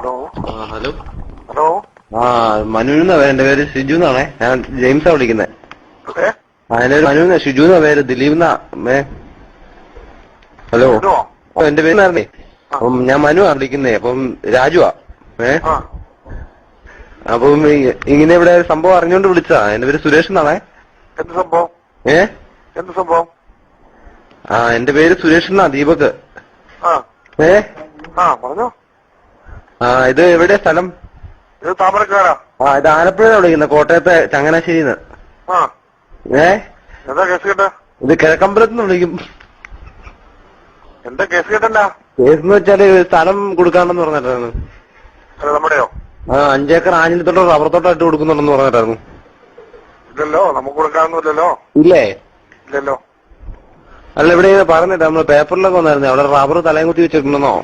Hello. Hello. മനുവിന്ന എന്റെ പേര് ഷിജു എന്നാണേ. ഞാൻ ജെയിംസാ വിളിക്കുന്നത്. എന്റെ പേര് മനുവിന്ന, ഷിജു എന്ന പേര്, ദിലീപ് എന്നാ. ഹലോ. എന്റെ പേര് അപ്പം ഞാൻ മനുവാ വിളിക്കുന്നേ. അപ്പം രാജുവാ. അപ്പം ഇങ്ങനെ ഇവിടെ സംഭവം അറിഞ്ഞോണ്ട് വിളിച്ചാ. എന്റെ പേര് സുരേഷ് എന്നാണേ. എന്ത് സംഭവം? എന്ത് സംഭവം? എന്റെ പേര് സുരേഷ് എന്നാ, ദീപക്. പറഞ്ഞോ. ഇത് എവിടെയാ സ്ഥലം? ഇത് താമരക്കാരാ. ഇത് ആലപ്പുഴ വിളിക്കുന്നത്, കോട്ടയത്തെ ചങ്ങനാശ്ശേരിന്ന്. എന്താ കേസ് കേട്ടാ? ഇത് കിഴക്കമ്പലത്തുനിന്ന് വിളിക്കും. എന്താ കേസ് കേട്ടല്ല? കേസ് എന്ന് വെച്ചാല് സ്ഥലം കൊടുക്കാണ്ടെന്ന് പറഞ്ഞിട്ടായിരുന്നു. നമ്മുടെയോ? 5 ഏക്കർ ആഞ്ഞിലത്തോട്ടോ റബ്ബർ തോട്ടം ഇട്ട് കൊടുക്കുന്നുണ്ടെന്ന് പറഞ്ഞിട്ടായിരുന്നു. ഇല്ലല്ലോ, നമുക്ക് കൊടുക്കാനൊന്നുമില്ലല്ലോ. ഇല്ലേ? ഇല്ലല്ലോ. അല്ല, ഇവിടെ പറഞ്ഞിട്ട് നമ്മള് പേപ്പറിലൊക്കെ വന്നായിരുന്നു അവിടെ റബ്ബർ തലയും കുത്തി വെച്ചിട്ടുണ്ടെന്നോ.